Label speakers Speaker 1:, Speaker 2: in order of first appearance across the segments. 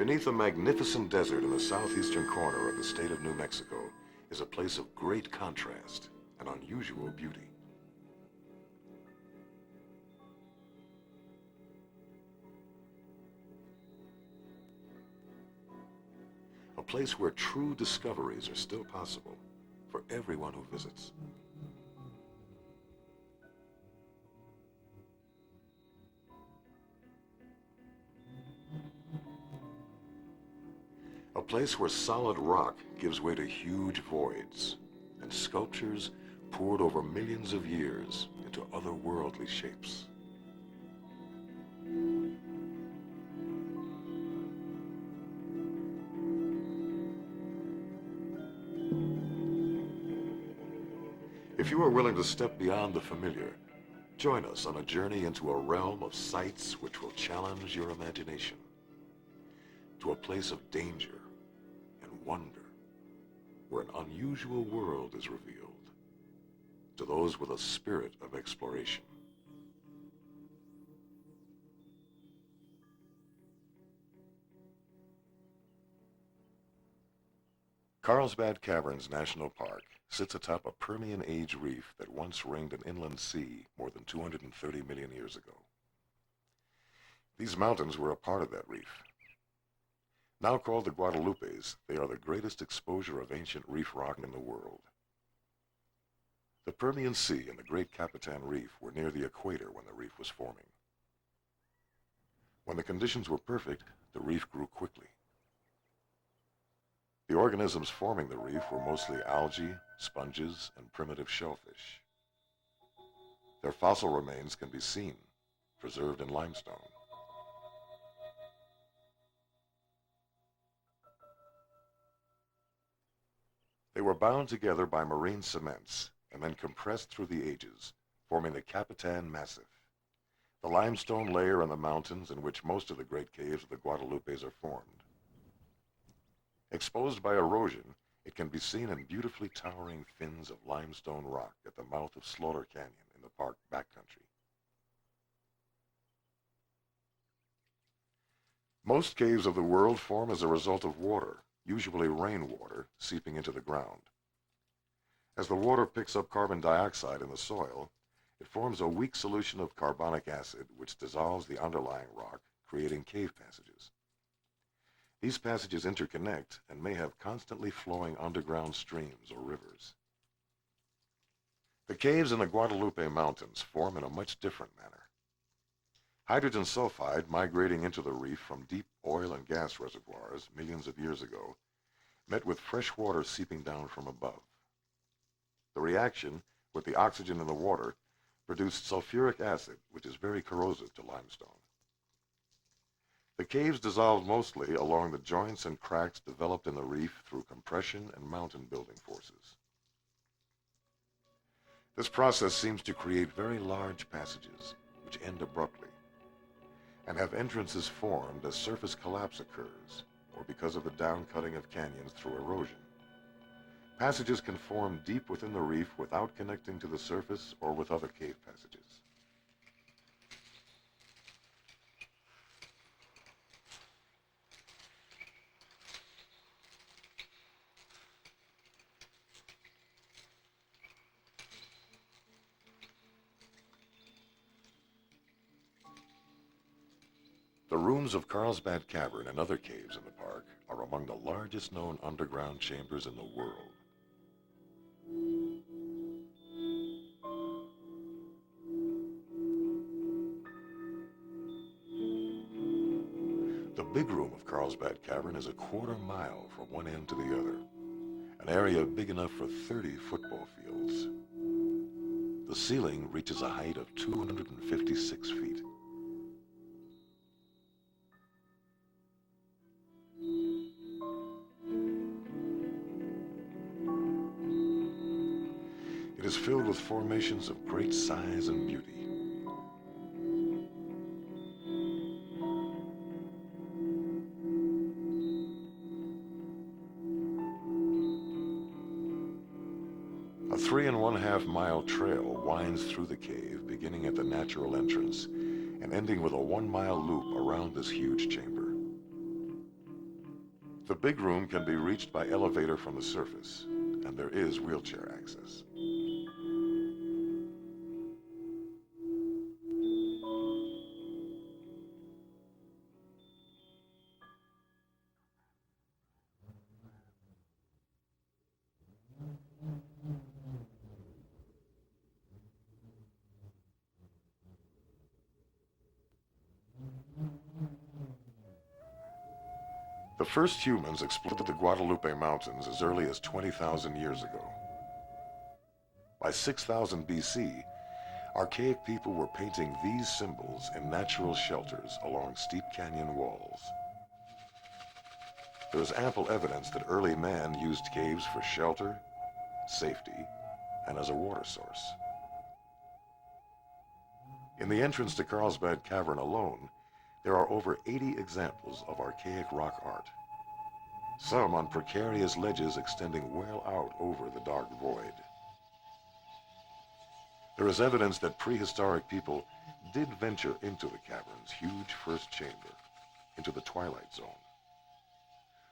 Speaker 1: Beneath a magnificent desert in the southeastern corner of the state of New Mexico is a place of great contrast and unusual beauty. A place where true discoveries are still possible for everyone who visits. A place where solid rock gives way to huge voids, and sculptures poured over millions of years into otherworldly shapes. If you are willing to step beyond the familiar, join us on a journey into a realm of sights which will challenge your imagination, to a place of danger and wonder, where an unusual world is revealed, to those with a spirit of exploration. Carlsbad Caverns National Park sits atop a Permian Age reef that once ringed an inland sea more than 230 million years ago. These mountains were a part of that reef. Now called the Guadalupes, they are the greatest exposure of ancient reef rock in the world. The Permian Sea and the Great Capitan Reef were near the equator when the reef was forming. When the conditions were perfect, the reef grew quickly. The organisms forming the reef were mostly algae, sponges, and primitive shellfish. Their fossil remains can be seen, preserved in limestone. They were bound together by marine cements and then compressed through the ages, forming the Capitan Massif, the limestone layer in the mountains in which most of the great caves of the Guadalupes are formed. Exposed by erosion, it can be seen in beautifully towering fins of limestone rock at the mouth of Slaughter Canyon in the park backcountry. Most caves of the world form as a result of water, usually rainwater, seeping into the ground. As the water picks up carbon dioxide in the soil, it forms a weak solution of carbonic acid which dissolves the underlying rock, creating cave passages. These passages interconnect and may have constantly flowing underground streams or rivers. The caves in the Guadalupe Mountains form in a much different manner. Hydrogen sulfide migrating into the reef from deep oil and gas reservoirs millions of years ago met with fresh water seeping down from above. The reaction with the oxygen in the water produced sulfuric acid, which is very corrosive to limestone. The caves dissolved mostly along the joints and cracks developed in the reef through compression and mountain building forces. This process seems to create very large passages, which end abruptly, and have entrances formed as surface collapse occurs, or because of the downcutting of canyons through erosion. Passages can form deep within the reef without connecting to the surface or with other cave passages. The rooms of Carlsbad Cavern and other caves in the park are among the largest known underground chambers in the world. The big room of Carlsbad Cavern is a quarter-mile from one end to the other, an area big enough for 30 football fields. The ceiling reaches a height of 256 feet. It is filled with formations of great size and beauty. A 3.5-mile trail winds through the cave, beginning at the natural entrance and ending with a 1-mile loop around this huge chamber. The big room can be reached by elevator from the surface, and there is wheelchair access. The first humans explored the Guadalupe Mountains as early as 20,000 years ago. By 6000 BC, archaic people were painting these symbols in natural shelters along steep canyon walls. There is ample evidence that early man used caves for shelter, safety, and as a water source. In the entrance to Carlsbad Cavern alone, there are over 80 examples of archaic rock art, some on precarious ledges extending well out over the dark void. There is evidence that prehistoric people did venture into the cavern's huge first chamber, into the twilight zone,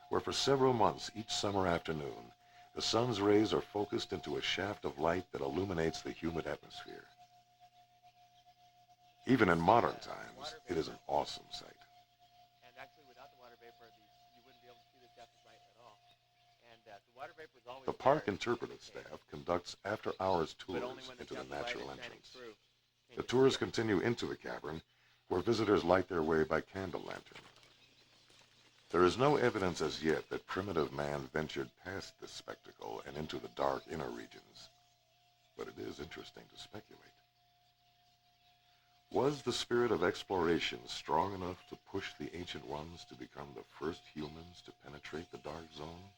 Speaker 1: where for several months each summer afternoon, the sun's rays are focused into a shaft of light that illuminates the humid atmosphere. Even in modern times, it is an awesome sight.
Speaker 2: And actually, without the water vapor, you wouldn't be able to see the depth of light at all. And the water vapor is always
Speaker 1: The park interpretive staff conducts after-hours tours into the natural entrance. The tours continue into the cavern, where visitors light their way by candle lantern. There is no evidence as yet that primitive man ventured past this spectacle and into the dark inner regions, but it is interesting to speculate. Was the spirit of exploration strong enough to push the ancient ones to become the first humans to penetrate the dark zone?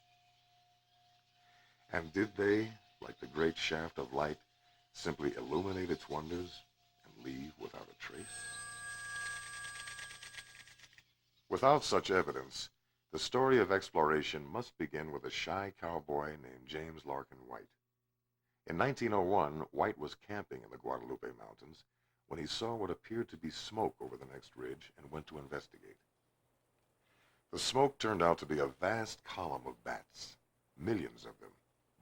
Speaker 1: And did they, like the great shaft of light, simply illuminate its wonders and leave without a trace? Without such evidence, the story of exploration must begin with a shy cowboy named James Larkin White. In 1901, White was camping in the Guadalupe Mountains when he saw what appeared to be smoke over the next ridge and went to investigate. The smoke turned out to be a vast column of bats, millions of them,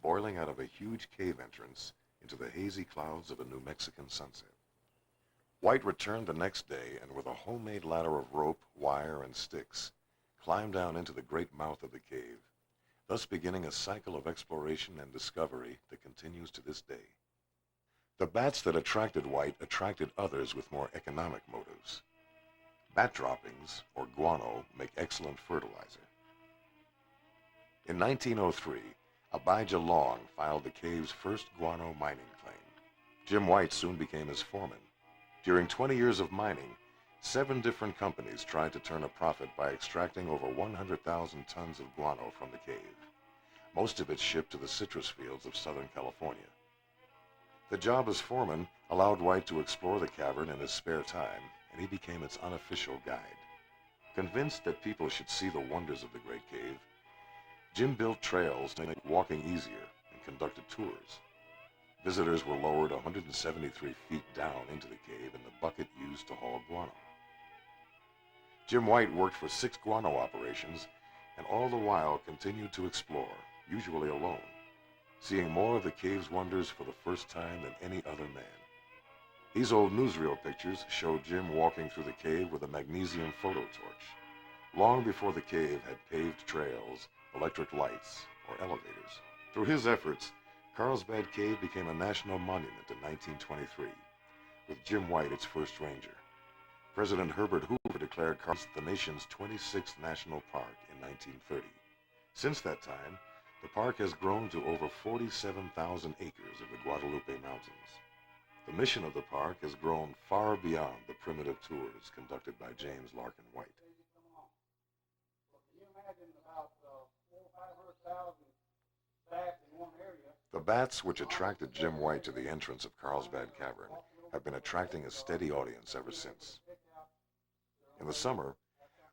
Speaker 1: boiling out of a huge cave entrance into the hazy clouds of a New Mexican sunset. White returned the next day and with a homemade ladder of rope, wire, and sticks, climbed down into the great mouth of the cave, thus beginning a cycle of exploration and discovery that continues to this day. The bats that attracted White attracted others with more economic motives. Bat droppings, or guano, make excellent fertilizer. In 1903, Abijah Long filed the cave's first guano mining claim. Jim White soon became his foreman. During 20 years of mining, 7 different companies tried to turn a profit by extracting over 100,000 tons of guano from the cave, most of it shipped to the citrus fields of Southern California. The job as foreman allowed White to explore the cavern in his spare time, and he became its unofficial guide. Convinced that people should see the wonders of the Great Cave, Jim built trails to make walking easier and conducted tours. Visitors were lowered 173 feet down into the cave in the bucket used to haul guano. Jim White worked for 6 guano operations and all the while continued to explore, usually alone, seeing more of the cave's wonders for the first time than any other man. These old newsreel pictures show Jim walking through the cave with a magnesium photo torch, long before the cave had paved trails, electric lights, or elevators. Through his efforts, Carlsbad Cave became a national monument in 1923, with Jim White its first ranger. President Herbert Hoover declared Carlsbad the nation's 26th national park in 1930. Since that time, the park has grown to over 47,000 acres of the Guadalupe Mountains. The mission of the park has grown far beyond the primitive tours conducted by James Larkin White. The bats which attracted Jim White to the entrance of Carlsbad Cavern have been attracting a steady audience ever since. In the summer,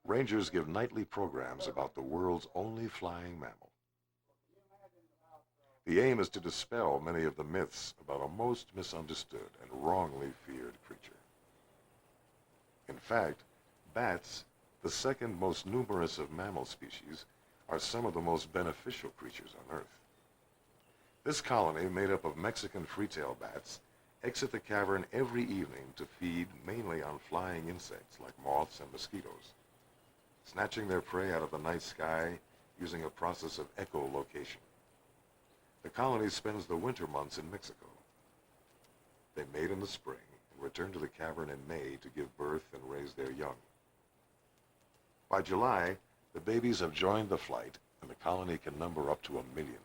Speaker 1: rangers give nightly programs about the world's only flying mammal. The aim is to dispel many of the myths about a most misunderstood and wrongly feared creature. In fact, bats, the second most numerous of mammal species, are some of the most beneficial creatures on Earth. This colony, made up of Mexican free-tailed bats, exit the cavern every evening to feed mainly on flying insects like moths and mosquitoes, snatching their prey out of the night sky using a process of echolocation. The colony spends the winter months in Mexico. They mate in the spring and return to the cavern in May to give birth and raise their young. By July, the babies have joined the flight, and the colony can number up to 1 million.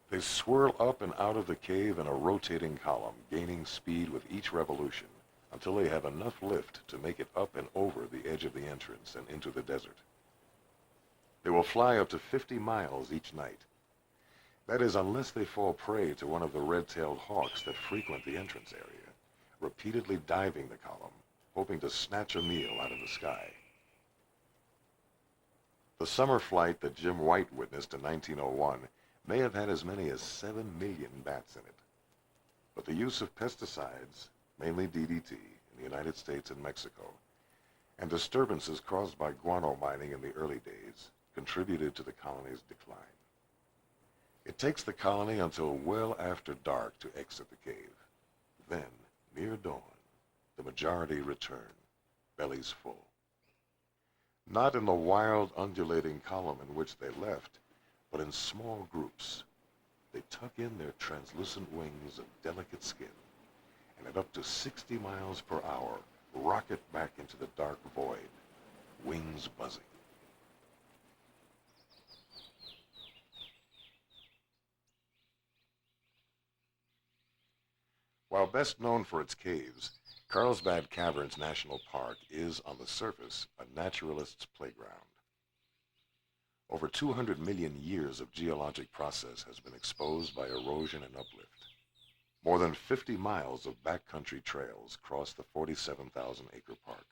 Speaker 1: They swirl up and out of the cave in a rotating column, gaining speed with each revolution until they have enough lift to make it up and over the edge of the entrance and into the desert. They will fly up to 50 miles each night. That is, unless they fall prey to one of the red-tailed hawks that frequent the entrance area, repeatedly diving the column, hoping to snatch a meal out of the sky. The summer flight that Jim White witnessed in 1901 may have had as many as 7 million bats in it. But the use of pesticides, mainly DDT, in the United States and Mexico, and disturbances caused by guano mining in the early days contributed to the colony's decline. It takes the colony until well after dark to exit the cave. Then, near dawn, the majority return, bellies full. Not in the wild, undulating column in which they left, but in small groups. They tuck in their translucent wings of delicate skin, and at up to 60 miles per hour, rocket back into the dark void, wings buzzing. While best known for its caves, Carlsbad Caverns National Park is, on the surface, a naturalist's playground. Over 200 million years of geologic process has been exposed by erosion and uplift. More than 50 miles of backcountry trails cross the 47,000-acre park.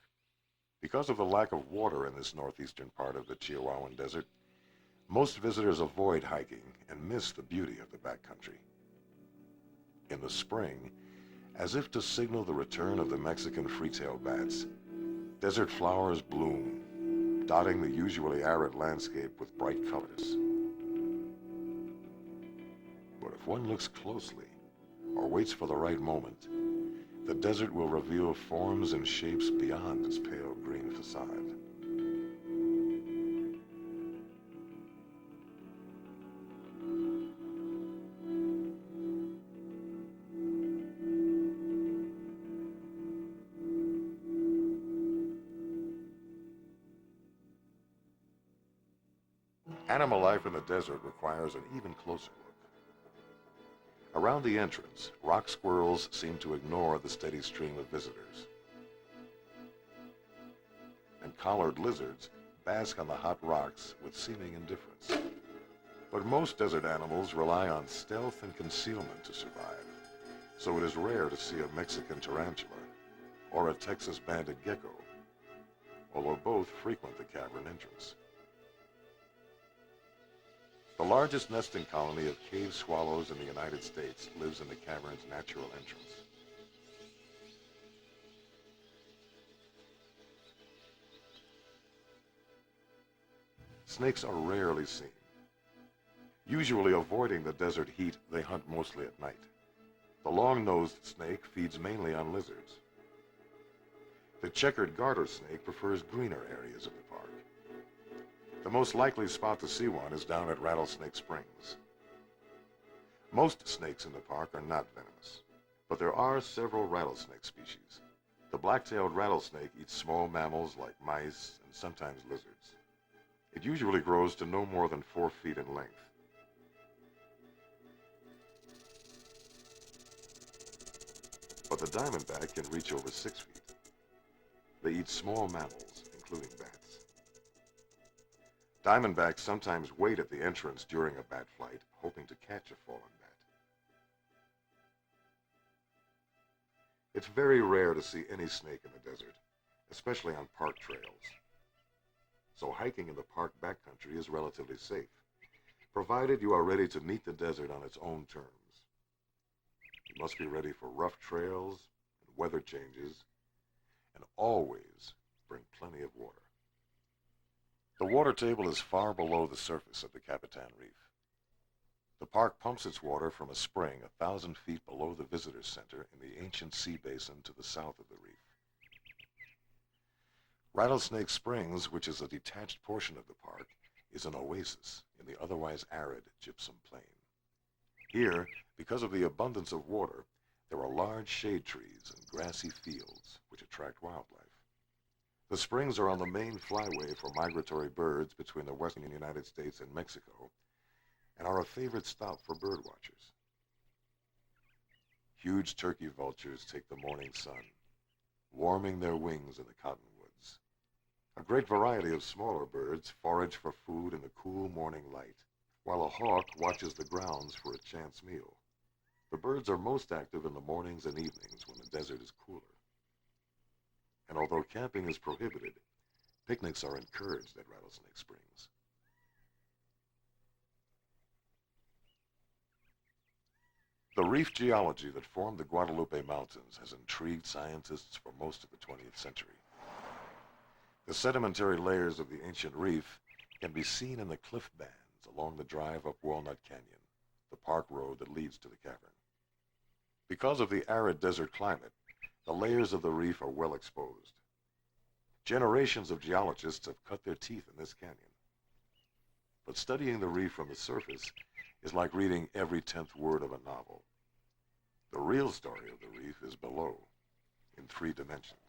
Speaker 1: Because of the lack of water in this northeastern part of the Chihuahuan Desert, most visitors avoid hiking and miss the beauty of the backcountry. In the spring, as if to signal the return of the Mexican free-tailed bats, desert flowers bloom, dotting the usually arid landscape with bright colors. But if one looks closely, or waits for the right moment, the desert will reveal forms and shapes beyond its pale green facade. Animal life in the desert requires an even closer look. Around the entrance, rock squirrels seem to ignore the steady stream of visitors. And collared lizards bask on the hot rocks with seeming indifference. But most desert animals rely on stealth and concealment to survive, so it is rare to see a Mexican tarantula or a Texas banded gecko, although both frequent the cavern entrance. The largest nesting colony of cave swallows in the United States lives in the cavern's natural entrance. Snakes are rarely seen. Usually avoiding the desert heat, they hunt mostly at night. The long-nosed snake feeds mainly on lizards. The checkered garter snake prefers greener areas of the park. The most likely spot to see one is down at Rattlesnake Springs. Most snakes in the park are not venomous, but there are several rattlesnake species. The black-tailed rattlesnake eats small mammals like mice and sometimes lizards. It usually grows to no more than 4 feet in length. But the diamondback can reach over 6 feet. They eat small mammals, including bats. Diamondbacks sometimes wait at the entrance during a bat flight, hoping to catch a fallen bat. It's very rare to see any snake in the desert, especially on park trails. So hiking in the park backcountry is relatively safe, provided you are ready to meet the desert on its own terms. You must be ready for rough trails and weather changes, and always bring plenty of water. The water table is far below the surface of the Capitan Reef. The park pumps its water from a spring 1,000 feet below the visitor center in the ancient sea basin to the south of the reef. Rattlesnake Springs, which is a detached portion of the park, is an oasis in the otherwise arid gypsum plain. Here, because of the abundance of water, there are large shade trees and grassy fields which attract wildlife. The springs are on the main flyway for migratory birds between the western United States and Mexico, and are a favorite stop for bird watchers. Huge turkey vultures take the morning sun, warming their wings in the cottonwoods. A great variety of smaller birds forage for food in the cool morning light, while a hawk watches the grounds for a chance meal. The birds are most active in the mornings and evenings when the desert is cooler. And although camping is prohibited, picnics are encouraged at Rattlesnake Springs. The reef geology that formed the Guadalupe Mountains has intrigued scientists for most of the 20th century. The sedimentary layers of the ancient reef can be seen in the cliff bands along the drive up Walnut Canyon, the park road that leads to the cavern. Because of the arid desert climate, the layers of the reef are well exposed. Generations of geologists have cut their teeth in this canyon. But studying the reef from the surface is like reading every 10th word of a novel. The real story of the reef is below, in 3 dimensions.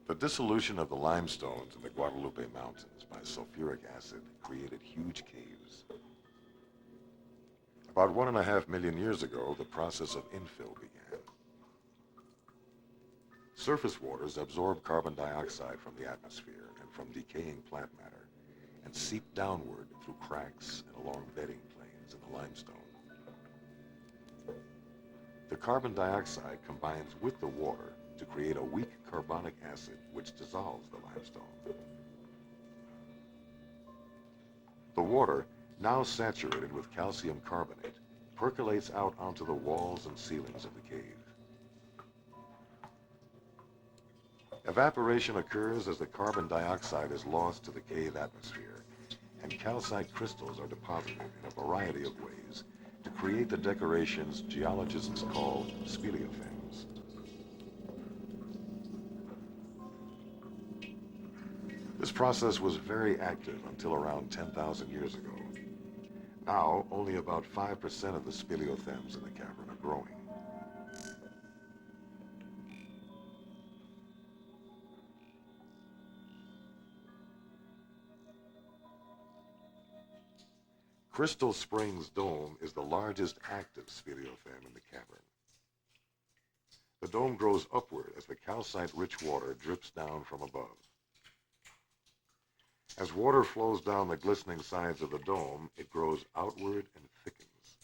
Speaker 1: The dissolution of the limestones in the Guadalupe Mountains by sulfuric acid created huge caves. About 1.5 million years ago, the process of infill began. Surface waters absorb carbon dioxide from the atmosphere and from decaying plant matter, and seep downward through cracks and along bedding planes in the limestone. The carbon dioxide combines with the water to create a weak carbonic acid which dissolves the limestone. The water, now saturated with calcium carbonate, percolates out onto the walls and ceilings of the cave. Evaporation occurs as the carbon dioxide is lost to the cave atmosphere, and calcite crystals are deposited in a variety of ways to create the decorations geologists call speleothems. This process was very active until around 10,000 years ago. Now, only about 5% of the speleothems in the cavern are growing. Crystal Springs Dome is the largest active speleothem in the cavern. The dome grows upward as the calcite-rich water drips down from above. As water flows down the glistening sides of the dome, it grows outward and thickens.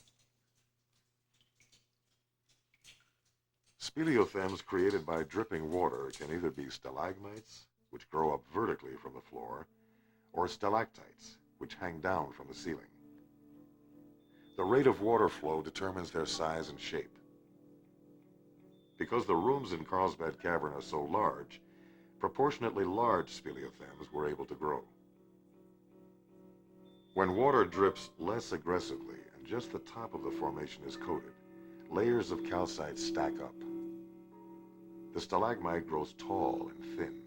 Speaker 1: Speleothems created by dripping water can either be stalagmites, which grow up vertically from the floor, or stalactites, which hang down from the ceiling. The rate of water flow determines their size and shape. Because the rooms in Carlsbad Cavern are so large, proportionately large speleothems were able to grow. When water drips less aggressively and just the top of the formation is coated, layers of calcite stack up. The stalagmite grows tall and thin.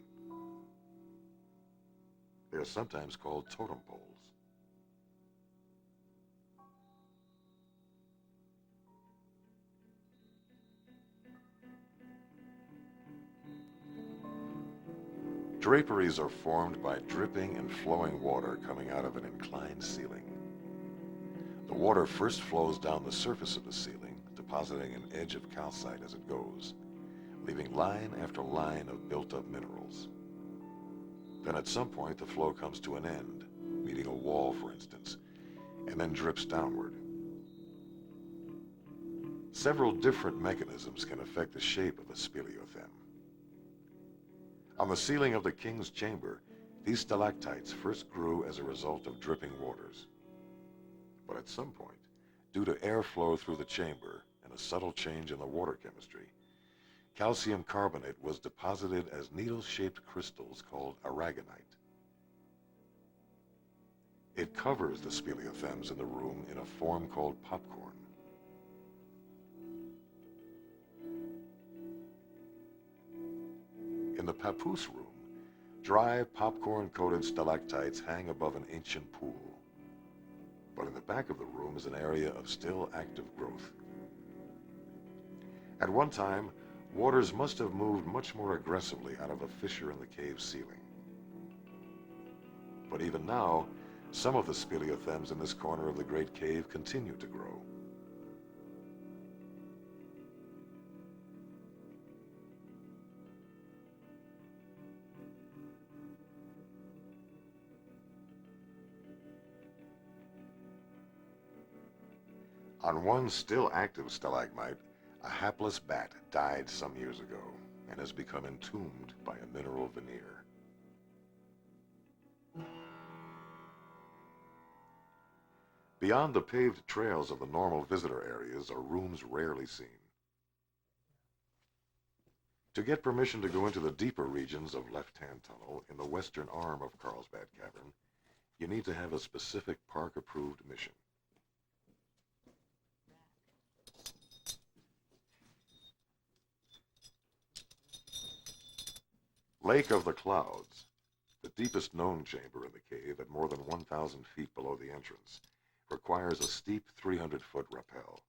Speaker 1: They are sometimes called totem poles. Draperies are formed by dripping and flowing water coming out of an inclined ceiling. The water first flows down the surface of the ceiling, depositing an edge of calcite as it goes, leaving line after line of built-up minerals. Then at some point the flow comes to an end, meeting a wall for instance, and then drips downward. Several different mechanisms can affect the shape of a speleothem. On the ceiling of the king's chamber, these stalactites first grew as a result of dripping waters. But at some point, due to airflow through the chamber and a subtle change in the water chemistry, calcium carbonate was deposited as needle-shaped crystals called aragonite. It covers the speleothems in the room in a form called popcorn. In the papoose room, dry popcorn-coated stalactites hang above an ancient pool. But in the back of the room is an area of still active growth. At one time, waters must have moved much more aggressively out of a fissure in the cave ceiling. But even now, some of the speleothems in this corner of the great cave continue to grow. On one still active stalagmite, a hapless bat died some years ago and has become entombed by a mineral veneer. Beyond the paved trails of the normal visitor areas are rooms rarely seen. To get permission to go into the deeper regions of Left-Hand Tunnel in the western arm of Carlsbad Cavern, you need to have a specific park-approved mission. Lake of the Clouds, the deepest known chamber in the cave at more than 1,000 feet below the entrance, requires a steep 300-foot rappel.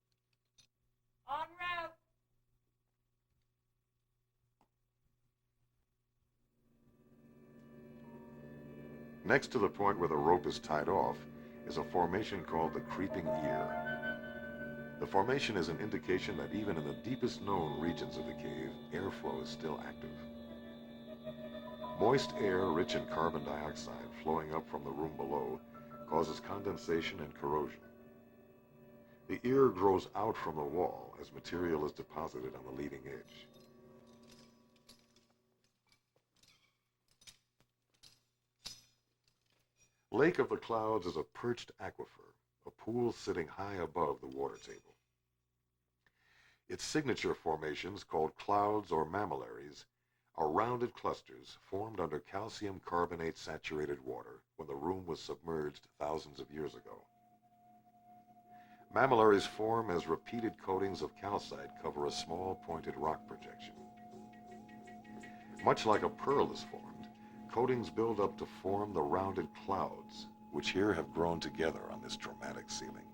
Speaker 3: En route!
Speaker 1: Next to the point where the rope is tied off is a formation called the Creeping Ear. The formation is an indication that even in the deepest known regions of the cave, airflow is still active. Moist air rich in carbon dioxide flowing up from the room below causes condensation and corrosion. The ear grows out from the wall as material is deposited on the leading edge. Lake of the Clouds is a perched aquifer, a pool sitting high above the water table. Its signature formations, called clouds or mammillaries, are rounded clusters formed under calcium carbonate saturated water when the room was submerged thousands of years ago. Mammillaries form as repeated coatings of calcite cover a small pointed rock projection. Much like a pearl is formed, coatings build up to form the rounded clouds, which here have grown together on this dramatic ceiling,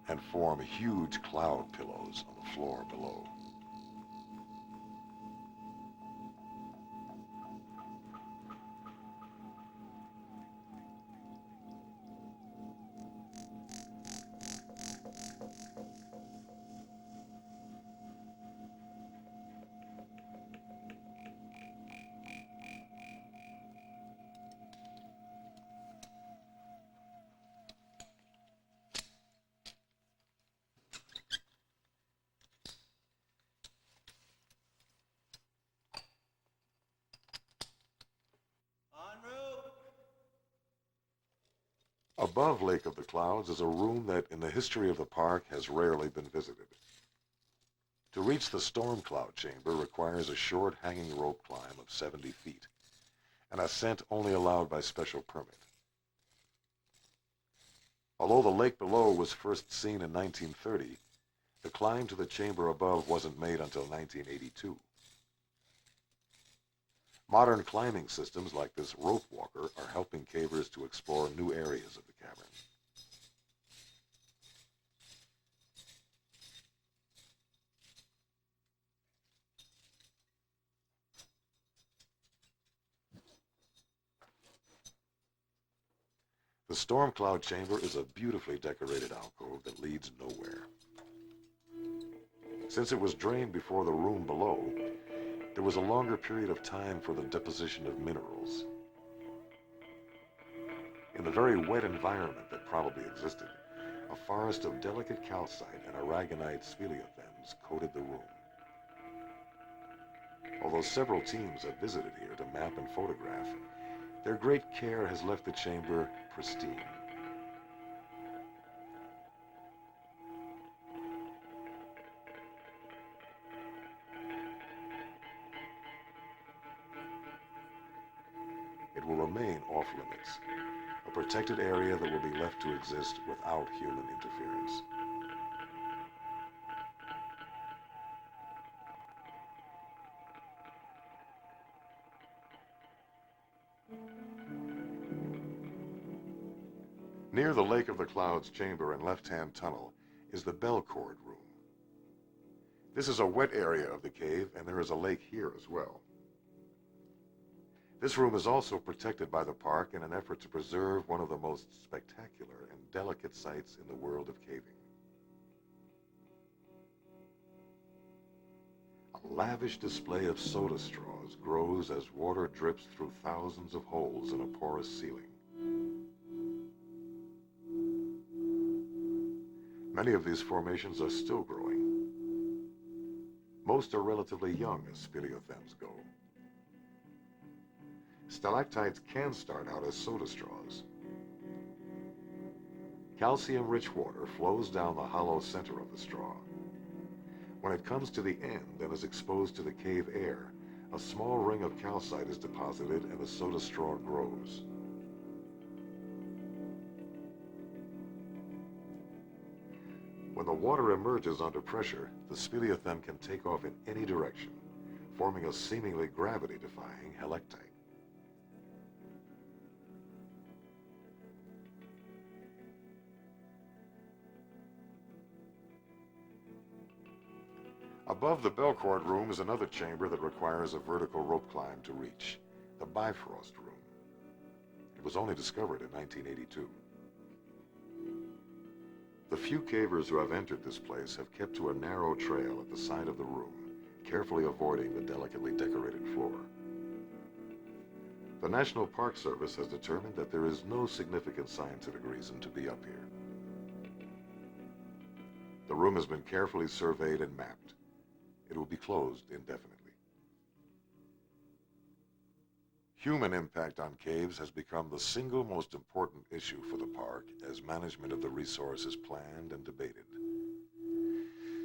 Speaker 1: and form huge cloud pillows on the floor below. Above Lake of the Clouds is a room that, in the history of the park, has rarely been visited. To reach the storm cloud chamber requires a short hanging rope climb of 70 feet, an ascent only allowed by special permit. Although the lake below was first seen in 1930, the climb to the chamber above wasn't made until 1982. Modern climbing systems like this rope walker are helping cavers to explore new areas of the cavern. The storm cloud chamber is a beautifully decorated alcove that leads nowhere. Since it was drained before the room below, there was a longer period of time for the deposition of minerals. In the very wet environment that probably existed, a forest of delicate calcite and aragonite speleothems coated the room. Although several teams have visited here to map and photograph, their great care has left the chamber pristine. will remain off-limits, a protected area that will be left to exist without human interference. Near the Lake of the Clouds chamber and left-hand tunnel is the bell cord room. This is a wet area of the cave, and there is a lake here as well. This room is also protected by the park in an effort to preserve one of the most spectacular and delicate sights in the world of caving. A lavish display of soda straws grows as water drips through thousands of holes in a porous ceiling. Many of these formations are still growing. Most are relatively young as speleothems go. Stalactites can start out as soda straws. Calcium-rich water flows down the hollow center of the straw. When it comes to the end and is exposed to the cave air, a small ring of calcite is deposited and the soda straw grows. When the water emerges under pressure, the speleothem can take off in any direction, forming a seemingly gravity-defying helictite. Above the bell cord room is another chamber that requires a vertical rope climb to reach, the Bifrost room. It was only discovered in 1982. The few cavers who have entered this place have kept to a narrow trail at the side of the room, carefully avoiding the delicately decorated floor. The National Park Service has determined that there is no significant scientific reason to be up here. The room has been carefully surveyed and mapped. It will be closed indefinitely. Human impact on caves has become the single most important issue for the park as management of the resource is planned and debated.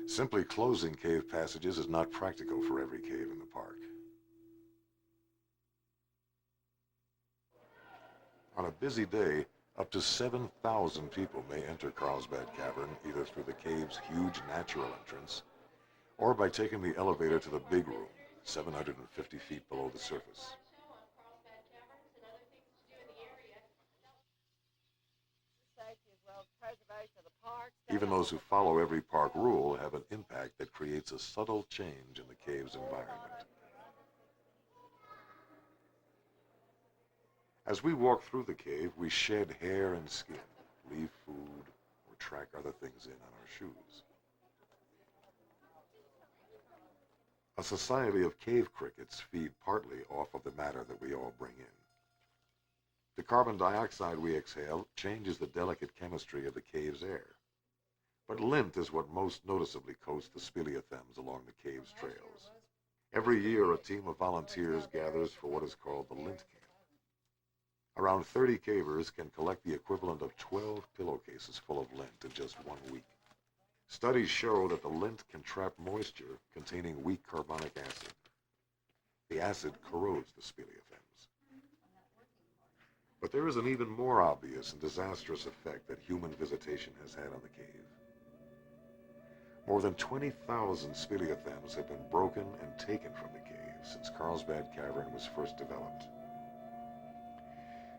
Speaker 1: Simply closing cave passages is not practical for every cave in the park. On a busy day, up to 7,000 people may enter Carlsbad Cavern either through the cave's huge natural entrance or by taking the elevator to the big room, 750 feet below the surface. Even those who follow every park rule have an impact that creates a subtle change in the cave's environment. As we walk through the cave, we shed hair and skin, leave food, or track other things in on our shoes. A society of cave crickets feed partly off of the matter that we all bring in. The carbon dioxide we exhale changes the delicate chemistry of the cave's air. But lint is what most noticeably coats the speleothems along the cave's trails. Every year, a team of volunteers gathers for what is called the lint camp. Around 30 cavers can collect the equivalent of 12 pillowcases full of lint in just 1 week. Studies show that the lint can trap moisture containing weak carbonic acid. The acid corrodes the speleothems. But there is an even more obvious and disastrous effect that human visitation has had on the cave. More than 20,000 speleothems have been broken and taken from the cave since Carlsbad Cavern was first developed.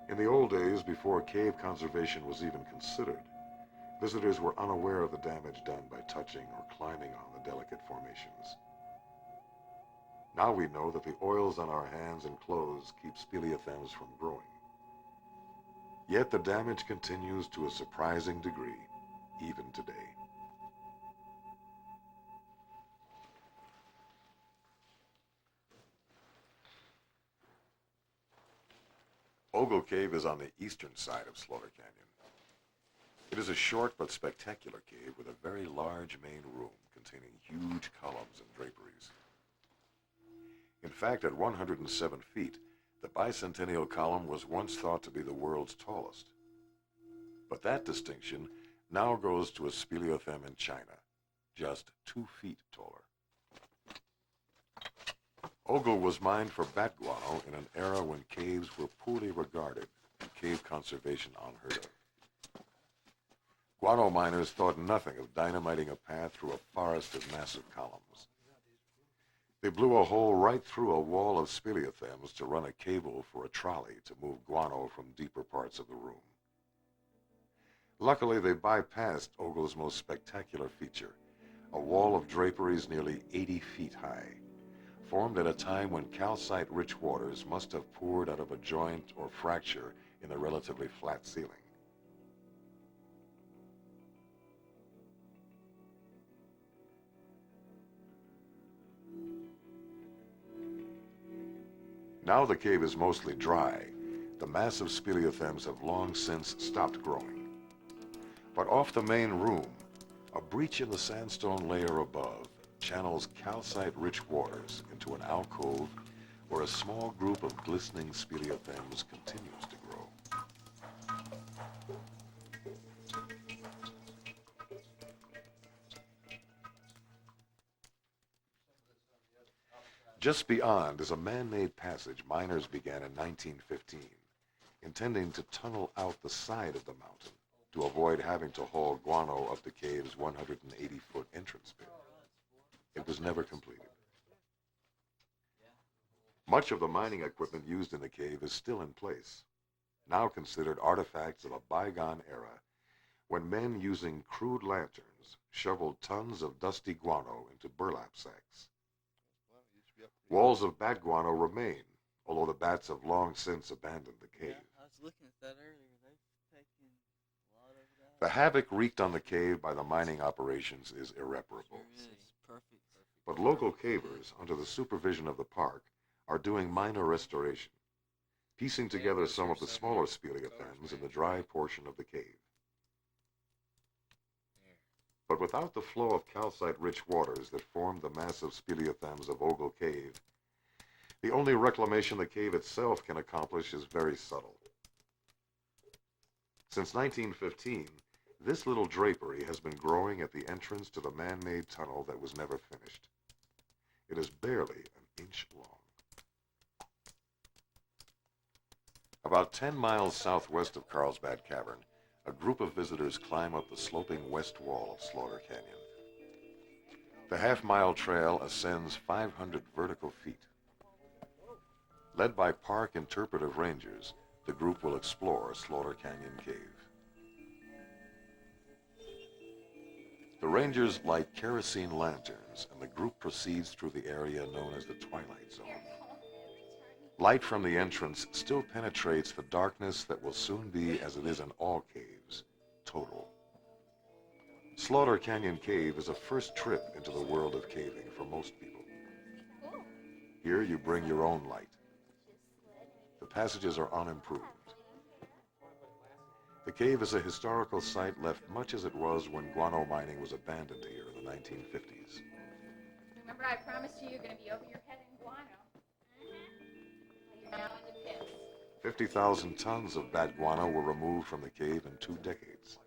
Speaker 1: In the old days, before cave conservation was even considered, visitors were unaware of the damage done by touching or climbing on the delicate formations. Now we know that the oils on our hands and clothes keep speleothems from growing. Yet the damage continues to a surprising degree, even today. Ogle Cave is on the eastern side of Slaughter Canyon. It is a short but spectacular cave with a very large main room containing huge columns and draperies. In fact, at 107 feet, the bicentennial column was once thought to be the world's tallest. But that distinction now goes to a speleothem in China, just 2 feet taller. Ogle was mined for bat guano in an era when caves were poorly regarded and cave conservation unheard of. Guano miners thought nothing of dynamiting a path through a forest of massive columns. They blew a hole right through a wall of speleothems to run a cable for a trolley to move guano from deeper parts of the room. Luckily, they bypassed Ogle's most spectacular feature, a wall of draperies nearly 80 feet high, formed at a time when calcite-rich waters must have poured out of a joint or fracture in the relatively flat ceiling. Now the cave is mostly dry. The massive speleothems have long since stopped growing. But off the main room, a breach in the sandstone layer above channels calcite-rich waters into an alcove where a small group of glistening speleothems continues to grow. Just beyond is a man-made passage miners began in 1915, intending to tunnel out the side of the mountain to avoid having to haul guano up the cave's 180-foot entrance pit. It was never completed. Much of the mining equipment used in the cave is still in place, now considered artifacts of a bygone era when men using crude lanterns shoveled tons of dusty guano into burlap sacks. Walls of bat guano remain, although the bats have long since abandoned the cave.
Speaker 2: Yeah, I was looking at that earlier. They've taken a lot of that.
Speaker 1: The havoc wreaked on the cave by the mining operations is irreparable.
Speaker 2: Sure is. Perfect.
Speaker 1: But local cavers, under the supervision of the park, are doing minor restoration, piecing together some of the smaller speleothems in the dry portion of the cave. But without the flow of calcite-rich waters that formed the massive speleothems of Ogle Cave, the only reclamation the cave itself can accomplish is very subtle. Since 1915, this little drapery has been growing at the entrance to the man-made tunnel that was never finished. It is barely an inch long. About 10 miles southwest of Carlsbad Cavern, a group of visitors climb up the sloping west wall of Slaughter Canyon. The half-mile trail ascends 500 vertical feet. Led by park interpretive rangers, the group will explore Slaughter Canyon Cave. The rangers light kerosene lanterns, and the group proceeds through the area known as the Twilight Zone. Light from the entrance still penetrates the darkness that will soon be, as it is in all caves, total. Slaughter Canyon Cave is a first trip into the world of caving for most people. Here you bring your own light. The passages are unimproved. The cave is a historical site left much as it was when guano mining was abandoned here in the 1950s.
Speaker 3: Remember, I promised you you're going to be over your head in guano. You're now in the pits.
Speaker 1: 50,000 tons of bat guano were removed from the cave in 2 decades.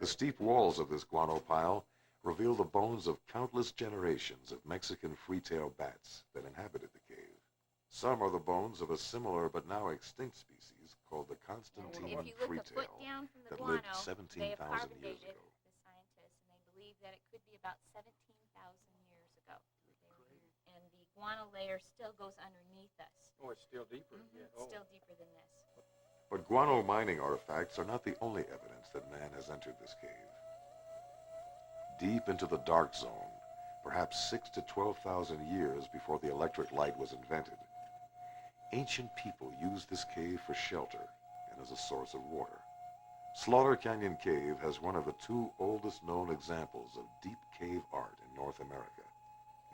Speaker 1: The steep walls of this guano pile reveal the bones of countless generations of Mexican free-tailed bats that inhabited the cave. Some are the bones of a similar but now extinct species called the Constantine
Speaker 3: If you look a foot
Speaker 1: freetail
Speaker 3: down from the
Speaker 1: that
Speaker 3: guano,
Speaker 1: lived 17,000 years
Speaker 3: it,
Speaker 1: ago.
Speaker 3: the scientists, and they believe that it could be about 17,000 years ago. And the guano layer still goes underneath us.
Speaker 4: Oh, it's still deeper.
Speaker 3: Mm-hmm.
Speaker 4: Yeah.
Speaker 3: It's still deeper than this.
Speaker 1: But guano mining artifacts are not the only evidence that man has entered this cave. Deep into the dark zone, perhaps 6,000 to 12,000 years before the electric light was invented, ancient people used this cave for shelter and as a source of water. Slaughter Canyon Cave has one of the 2 oldest known examples of deep cave art in North America,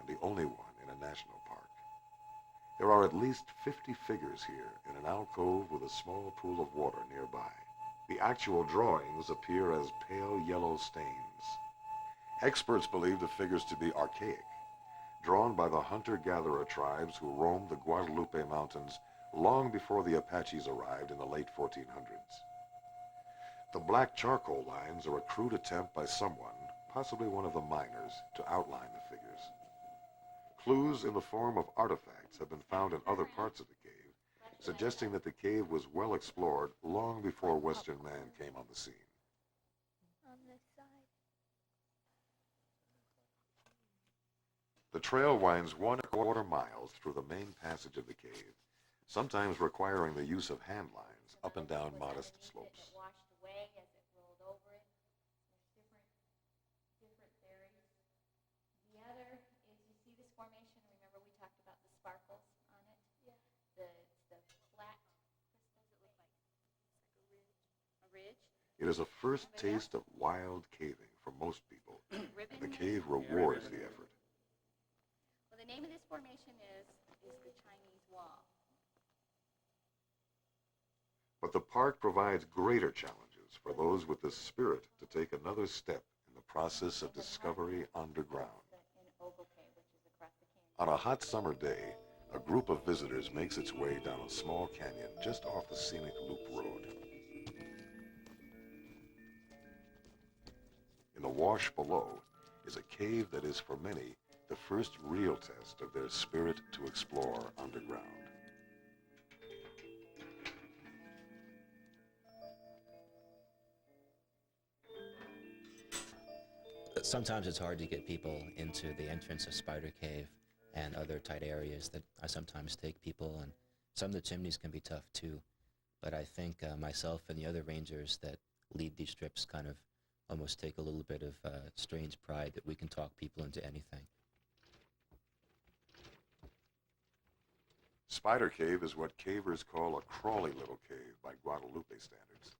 Speaker 1: and the only one in a national park. There are at least 50 figures here in an alcove with a small pool of water nearby. The actual drawings appear as pale yellow stains. Experts believe the figures to be archaic, drawn by the hunter-gatherer tribes who roamed the Guadalupe Mountains long before the Apaches arrived in the late 1400s. The black charcoal lines are a crude attempt by someone, possibly one of the miners, to outline the figures. Clues in the form of artifacts have been found in other parts of the cave, suggesting that the cave was well explored long before Western man came on the scene.
Speaker 3: On this side.
Speaker 1: The trail winds 1¼ miles through the main passage of the cave, sometimes requiring the use of hand lines up and down modest slopes.
Speaker 3: It washed away as it rolled over it. There's different theories. The other is, you see this formation? Remember we talked about the sparkles on it? Yeah. The flat crystals that look like a ridge.
Speaker 1: It is a first taste of wild caving for most people, and the cave rewards the effort.
Speaker 3: Well, the name of this formation is the Chinese Wall.
Speaker 1: But the park provides greater challenges for those with the spirit to take another step in the process of discovery underground. On a hot summer day, a group of visitors makes its way down a small canyon just off the scenic loop road. In the wash below is a cave that is for many the first real test of their spirit to explore underground.
Speaker 4: Sometimes it's hard to get people into the entrance of Spider Cave and other tight areas that I sometimes take people, and some of the chimneys can be tough too. But I think myself and the other rangers that lead these trips kind of almost take a little bit of strange pride that we can talk people into anything.
Speaker 1: Spider Cave is what cavers call a crawly little cave by Guadalupe standards.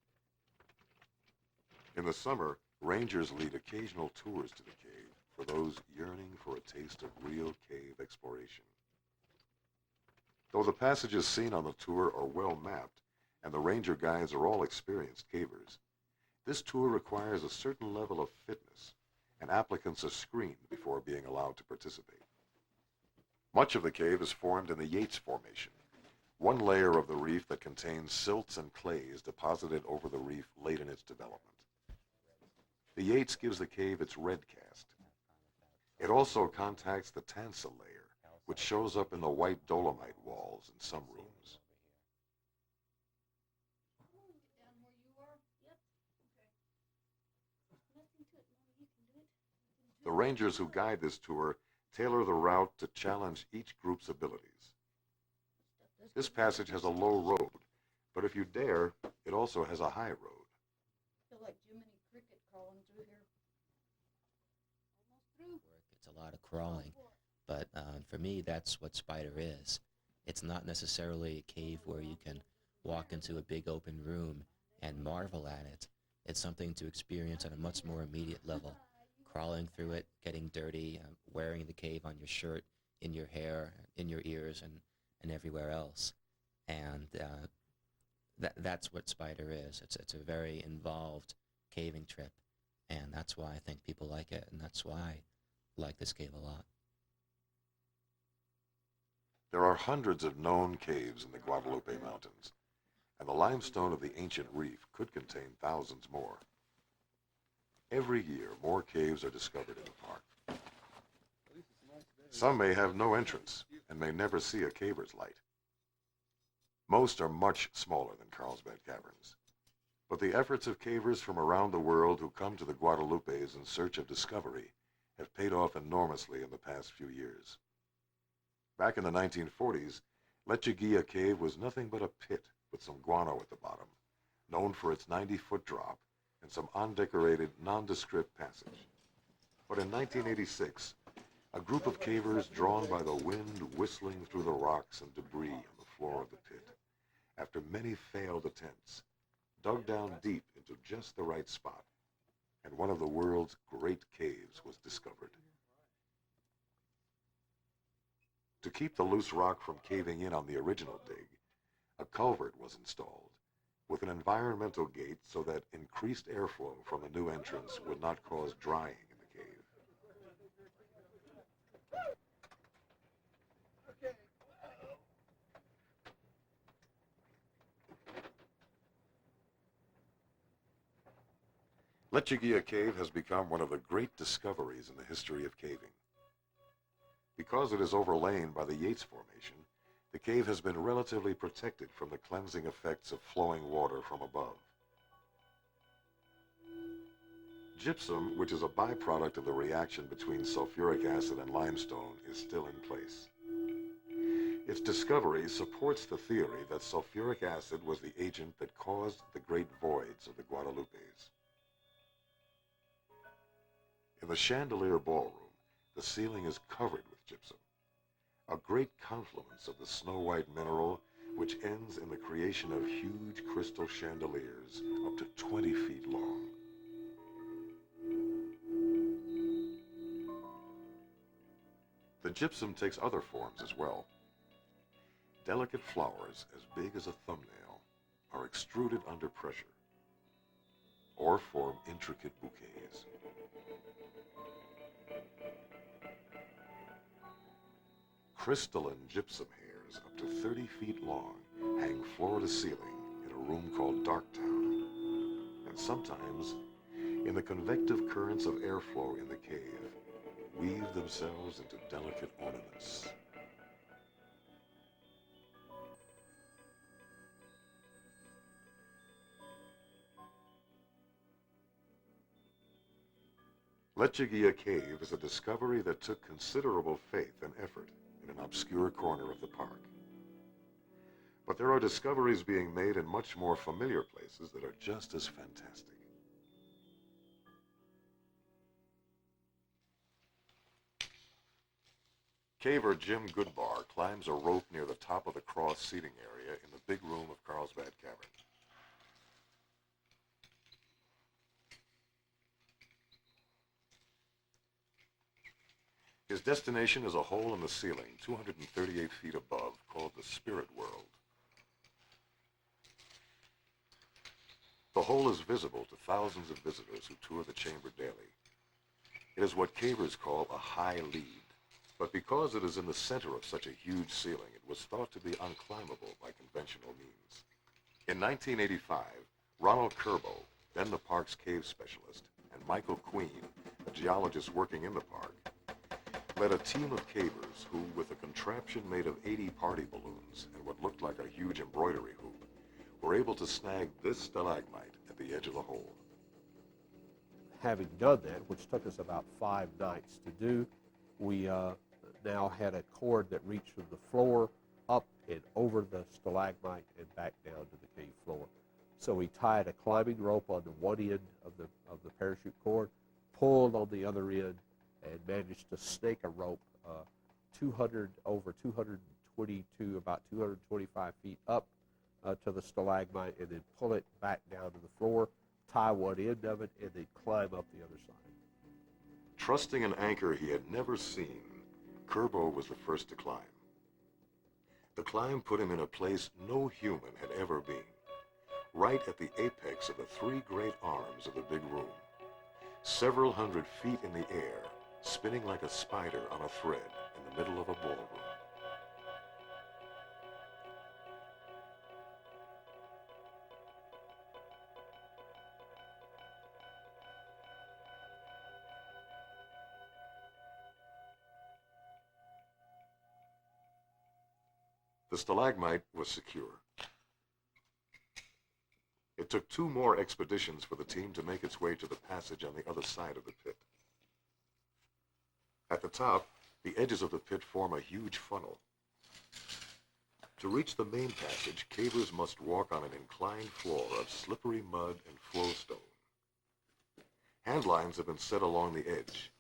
Speaker 1: In the summer, rangers lead occasional tours to the cave for those yearning for a taste of real cave exploration. Though the passages seen on the tour are well mapped and the ranger guides are all experienced cavers, this tour requires a certain level of fitness, and applicants are screened before being allowed to participate. Much of the cave is formed in the Yates Formation, one layer of the reef that contains silts and clays deposited over the reef late in its development. The Yates gives the cave its red cast. It also contacts the Tansa layer, which shows up in the white dolomite walls in some rooms. The rangers who guide this tour tailor the route to challenge each group's abilities. This passage has a low road, but if you dare, it also has a high road.
Speaker 5: I feel like Jiminy Cricket crawling through here. Almost through.
Speaker 4: It's a lot of crawling, but for me, that's what Spider is. It's not necessarily a cave where you can walk into a big open room and marvel at it. It's something to experience on a much more immediate level. Crawling through it, getting dirty, wearing the cave on your shirt, in your hair, in your ears, and everywhere else. And that's what Spider is. It's a very involved caving trip, and that's why I think people like it, and that's why I like this cave a lot.
Speaker 1: There are hundreds of known caves in the Guadalupe Mountains, and the limestone of the ancient reef could contain thousands more. Every year, more caves are discovered in the park. Some may have no entrance and may never see a caver's light. Most are much smaller than Carlsbad Caverns, but the efforts of cavers from around the world who come to the Guadalupes in search of discovery have paid off enormously in the past few years. Back in the 1940s, Lechuguilla Cave was nothing but a pit with some guano at the bottom, known for its 90-foot drop and some undecorated, nondescript passage. But in 1986, a group of cavers drawn by the wind whistling through the rocks and debris on the floor of the pit, after many failed attempts, dug down deep into just the right spot, and one of the world's great caves was discovered. To keep the loose rock from caving in on the original dig, a culvert was installed, with an environmental gate so that increased airflow from the new entrance would not cause drying in the cave. Lechuguilla Cave has become one of the great discoveries in the history of caving. Because it is overlain by the Yates Formation, the cave has been relatively protected from the cleansing effects of flowing water from above. Gypsum, which is a byproduct of the reaction between sulfuric acid and limestone, is still in place. Its discovery supports the theory that sulfuric acid was the agent that caused the great voids of the Guadalupes. In the chandelier ballroom, the ceiling is covered with gypsum, a great confluence of the snow-white mineral which ends in the creation of huge crystal chandeliers up to 20 feet long. The gypsum takes other forms as well. Delicate flowers as big as a thumbnail are extruded under pressure, or form intricate bouquets. Crystalline gypsum hairs up to 30 feet long hang floor to ceiling in a room called Darktown, and sometimes, in the convective currents of airflow in the cave, weave themselves into delicate ornaments. Lechuguilla Cave is a discovery that took considerable faith and effort in an obscure corner of the park. But there are discoveries being made in much more familiar places that are just as fantastic. Caver Jim Goodbar climbs a rope near the top of the cross seating area in the big room of Carlsbad Caverns. His destination is a hole in the ceiling 238 feet above called the Spirit World. The hole is visible to thousands of visitors who tour the chamber daily. It is what cavers call a high lead, but because it is in the center of such a huge ceiling, it was thought to be unclimbable by conventional means. In 1985, Ronald Kerbo, then the park's cave specialist, and Michael Queen, a geologist working in the park, led a team of cavers who, with a contraption made of 80 party balloons and what looked like a huge embroidery hoop, were able to snag this stalagmite at the edge of the hole.
Speaker 6: Having done that, which took us about 5 nights to do, we now had a cord that reached from the floor up and over the stalagmite and back down to the cave floor. So we tied a climbing rope on the one end of the parachute cord, pulled on the other end, and managed to snake a rope over 222, about 225 feet up to the stalagmite, and then pull it back down to the floor, tie one end of it, and then climb up the other side.
Speaker 1: Trusting an anchor he had never seen, Kerbo was the first to climb. The climb put him in a place no human had ever been, right at the apex of the 3 great arms of the big room, several hundred feet in the air, spinning like a spider on a thread in the middle of a ballroom. The stalagmite was secure. It took 2 more expeditions for the team to make its way to the passage on the other side of the pit. At the top, the edges of the pit form a huge funnel. To reach the main passage, cavers must walk on an inclined floor of slippery mud and flowstone. Handlines have been set along the edge.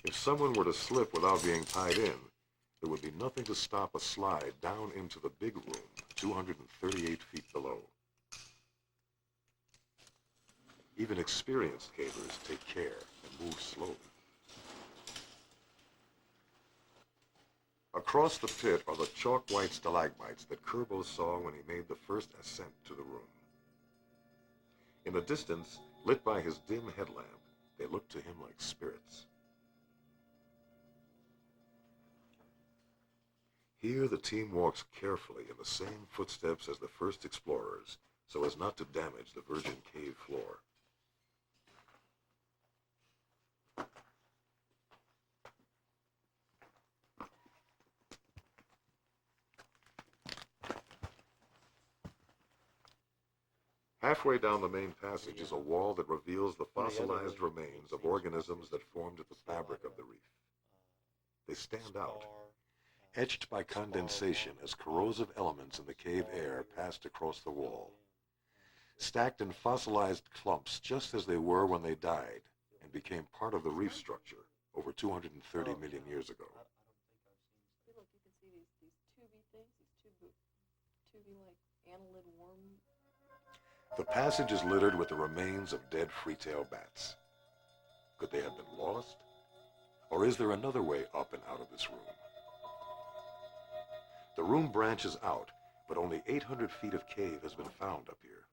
Speaker 1: If someone were to slip without being tied in, there would be nothing to stop a slide down into the big room, 238 feet below. Even experienced cavers take care and move slowly. Across the pit are the chalk-white stalagmites that Kerbo saw when he made the first ascent to the room. In the distance, lit by his dim headlamp, they looked to him like spirits. Here the team walks carefully in the same footsteps as the first explorers, so as not to damage the virgin cave floor. Halfway down the main passage is a wall that reveals the fossilized remains of organisms that formed the fabric of the reef. They stand out, etched by condensation as corrosive elements in the cave air passed across the wall, stacked in fossilized clumps just as they were when they died and became part of the reef structure over 230 million years ago.
Speaker 7: Look, you can see these tubey things, these tubey like annelid worm.
Speaker 1: The passage is littered with the remains of dead free-tail bats. Could they have been lost? Or is there another way up and out of this room? The room branches out, but only 800 feet of cave has been found up here.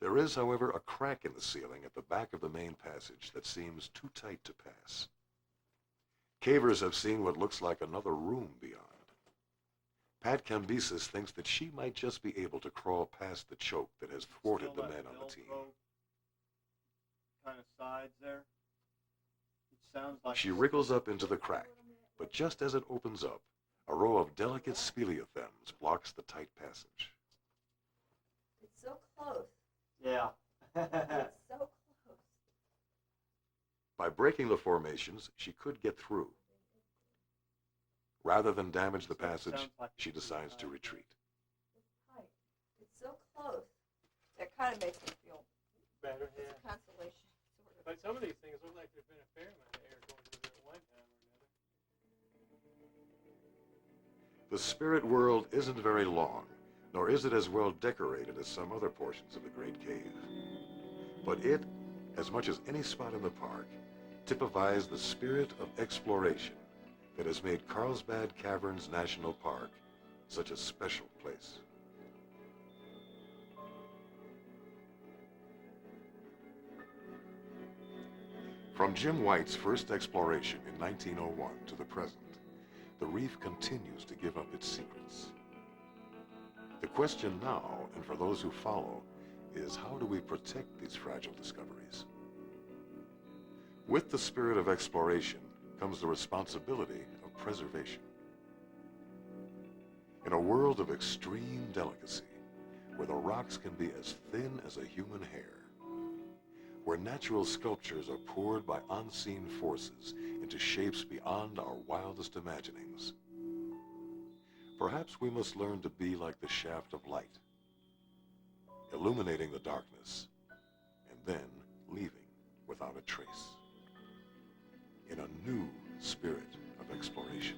Speaker 1: There is, however, a crack in the ceiling at the back of the main passage that seems too tight to pass. Cavers have seen what looks like another room beyond. Pat Cambyses thinks that she might just be able to crawl past the choke that has thwarted the men on the team.
Speaker 2: Kind of sides there. It sounds like
Speaker 1: She wriggles up into the crack, but just as it opens up, a row of delicate speleothems blocks the tight passage.
Speaker 7: It's so close.
Speaker 2: Yeah.
Speaker 7: It's so close.
Speaker 1: By breaking the formations, she could get through. Rather than damage the passage, she decides to retreat.
Speaker 7: It's tight. It's so close. That kind of makes me feel
Speaker 2: Better,
Speaker 7: it's a consolation, sort of.
Speaker 2: But some of these things look like there's been a fair amount of air going through there at one time or another.
Speaker 1: The spirit world isn't very long, nor is it as well decorated as some other portions of the Great Cave. But it, as much as any spot in the park, typifies the spirit of exploration that has made Carlsbad Caverns National Park such a special place. From Jim White's first exploration in 1901 to the present, the reef continues to give up its secrets. The question now, and for those who follow, is how do we protect these fragile discoveries? With the spirit of exploration comes the responsibility of preservation. In a world of extreme delicacy, where the rocks can be as thin as a human hair, where natural sculptures are poured by unseen forces into shapes beyond our wildest imaginings, perhaps we must learn to be like the shaft of light, illuminating the darkness, and then leaving without a trace, in a new spirit of exploration.